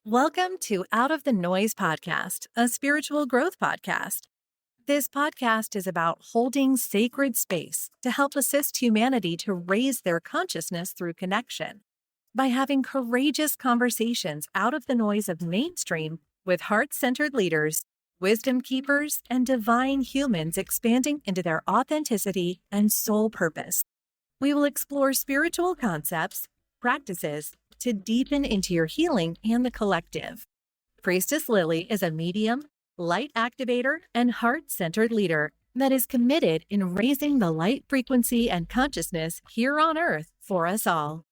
Welcome to Out of the Noise podcast, a spiritual growth podcast. This podcast is about holding sacred space to help assist humanity to raise their consciousness through connection. By having courageous conversations out of the noise of mainstream with heart-centered leaders, wisdom keepers, and divine humans expanding into their authenticity and soul purpose. We will explore spiritual concepts, practices, to deepen into your healing and the collective. Priestess Lily is a medium, light activator, and heart-centered leader that is committed in raising the light frequency and consciousness here on Earth for us all.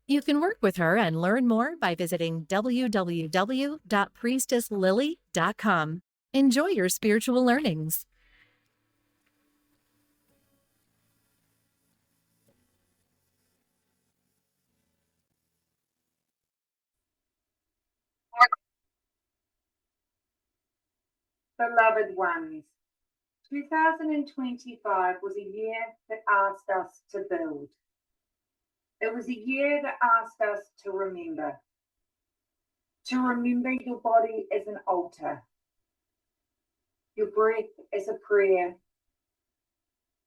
You can work with her and learn more by visiting www.priestesslily.com. Enjoy your spiritual learnings. Beloved ones, 2025 was a year that asked us to build. It was a year that asked us to remember. To remember your body as an altar, your breath as a prayer,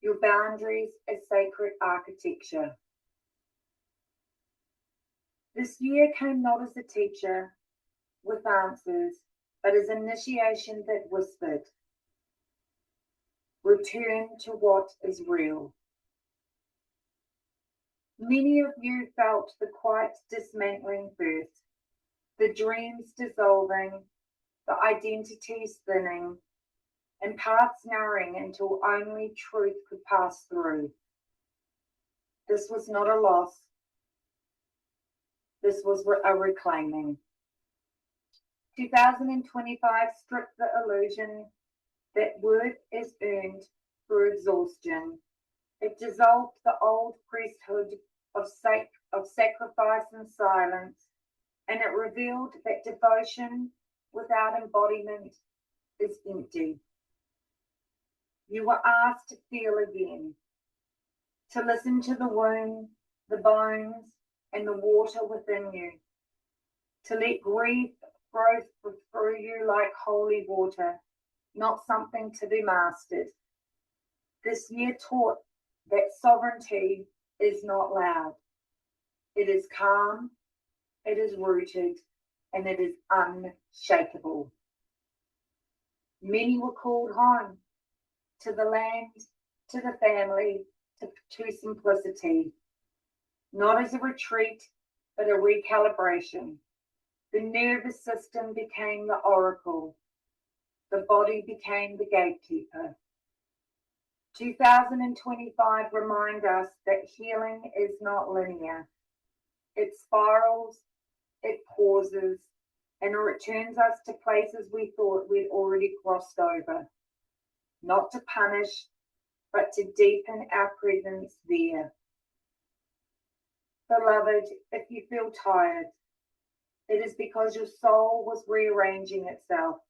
your boundaries as sacred architecture. This year came not as a teacher with answers, but as initiation that whispered, return to what is real. Many of you felt the quiet dismantling first, the dreams dissolving, the identities thinning, and paths narrowing until only truth could pass through. This was not a loss. This was a reclaiming. 2025 stripped the illusion that worth is earned through exhaustion. It dissolved the old priesthood of sacrifice and silence, and it revealed that devotion without embodiment is empty. You were asked to feel again, to listen to the womb, the bones, and the water within you, to let grief flow through you like holy water, not something to be mastered. This year taught that sovereignty is not loud. It is calm, it is rooted, and it is unshakable. Many were called home, to the land, to the family, to simplicity, not as a retreat, but a recalibration. The nervous system became the oracle. The body became the gatekeeper. 2025 reminds us that healing is not linear. It spirals, it pauses, and it returns us to places we thought we'd already crossed over. Not to punish, but to deepen our presence there. Beloved, if you feel tired, it is because your soul was rearranging itself.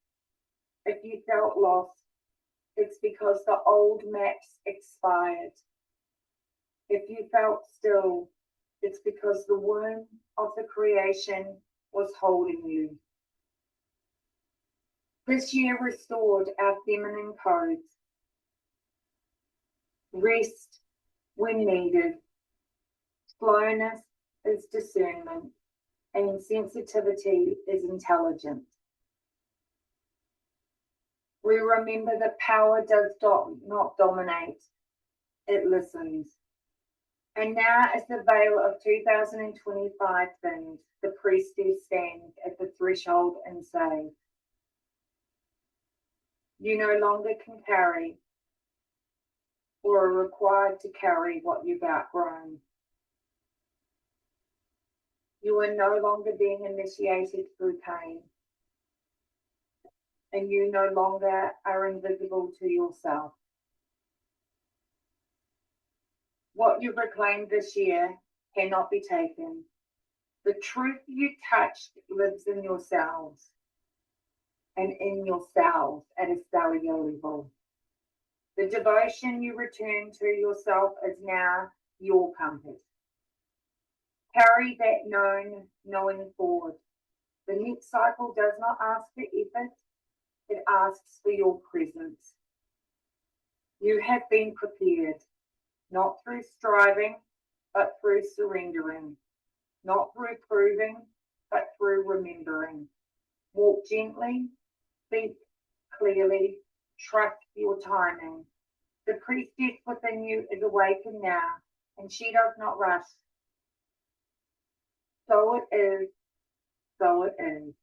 If you felt lost, it's because the old maps expired. If you felt still, it's because the womb of the creation was holding you. This year restored our feminine codes. Rest when needed. Slowness is discernment, and sensitivity is intelligence. We remember that power does not dominate, it listens. And now, as the veil of 2025 thins, the priestess stands at the threshold and says, you no longer can carry or are required to carry what you've outgrown. You are no longer being initiated through pain, and you no longer are invisible to yourself. What you've reclaimed this year cannot be taken. The truth you touched lives in yourselves and in yourselves at a cellular level. The devotion you return to yourself is now your compass. Carry that knowing forward. The next cycle does not ask for effort, it asks for your presence. You have been prepared, not through striving, but through surrendering, not through proving, but through remembering. Walk gently, speak clearly, trust your timing. The priestess within you is awakened now, and she does not rush. So it is, so it is.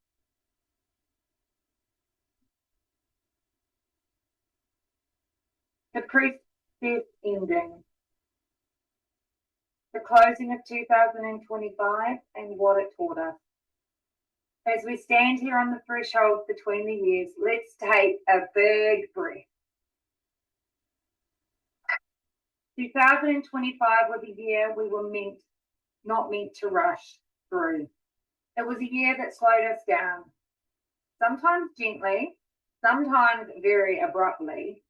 The priestess ending. The closing of 2025 and what it taught us. As we stand here on the threshold between the years, let's take a big breath. 2025 was a year we were not meant to rush through. It was a year that slowed us down, sometimes gently, sometimes very abruptly,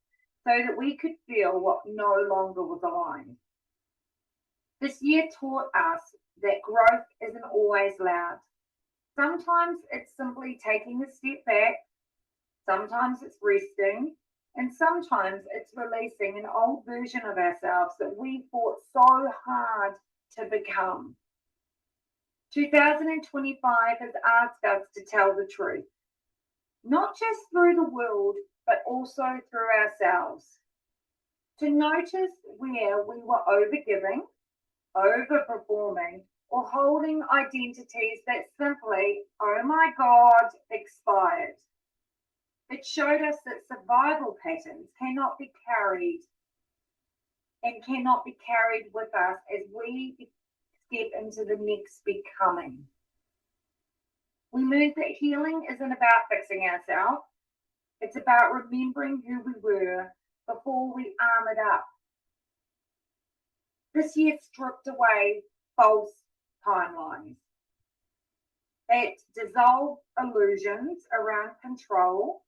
so that we could feel what no longer was aligned. This year taught us that growth isn't always loud. Sometimes it's simply taking a step back, sometimes it's resting, and sometimes it's releasing an old version of ourselves that we fought so hard to become. 2025 has asked us to tell the truth, not just through the world, but also through ourselves. To notice where we were overgiving, overperforming, or holding identities that simply, oh my God, expired. It showed us that survival patterns cannot be carried with us as we step into the next becoming. We learned that healing isn't about fixing ourselves. It's about remembering who we were before we armored up. This year stripped away false timelines. It dissolved illusions around control,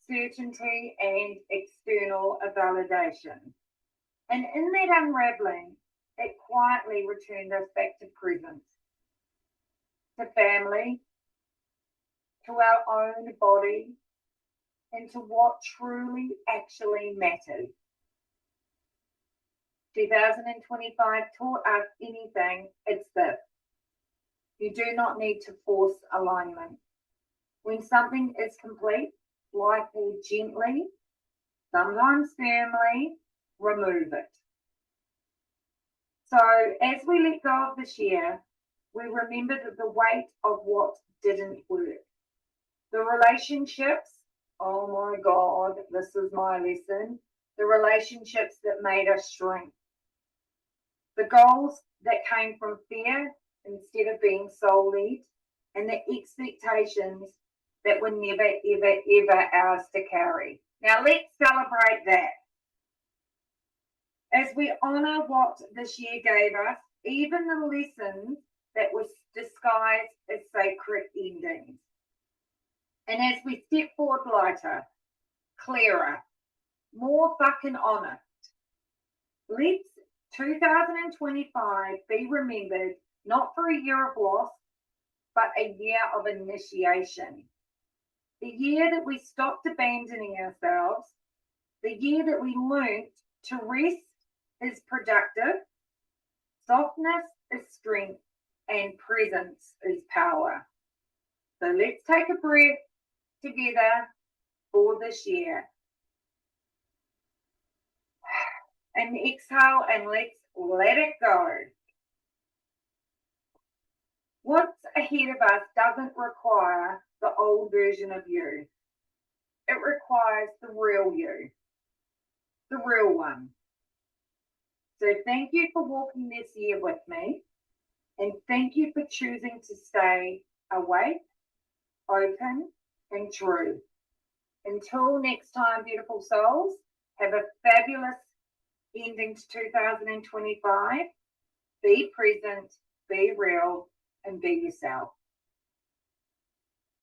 certainty, and external validation. And in that unraveling, it quietly returned us back to presence, to family, to our own body, and to what truly actually matters. 2025 taught us anything, it's this. You do not need to force alignment. When something is complete, life will gently, sometimes firmly, remove it. So as we let go of this year, we remember that the weight of what didn't work. The relationships, oh my God, this is my lesson. The relationships that made us shrink. The goals that came from fear instead of being soul-led, and the expectations that were never, ever, ever ours to carry. Now let's celebrate that. As we honour what this year gave us, even the lessons that were disguised as sacred endings. And as we step forward lighter, clearer, more fucking honest, let's 2025 be remembered not for a year of loss, but a year of initiation. The year that we stopped abandoning ourselves, the year that we learnt to rest is productive, softness is strength, and presence is power. So let's take a breath together for this year. And exhale and let's let it go. What's ahead of us doesn't require the old version of you. It requires the real you, the real one. So thank you for walking this year with me, and thank you for choosing to stay awake, open, and true. Until next time, beautiful souls, have a fabulous ending to 2025. Be present, be real, and be yourself.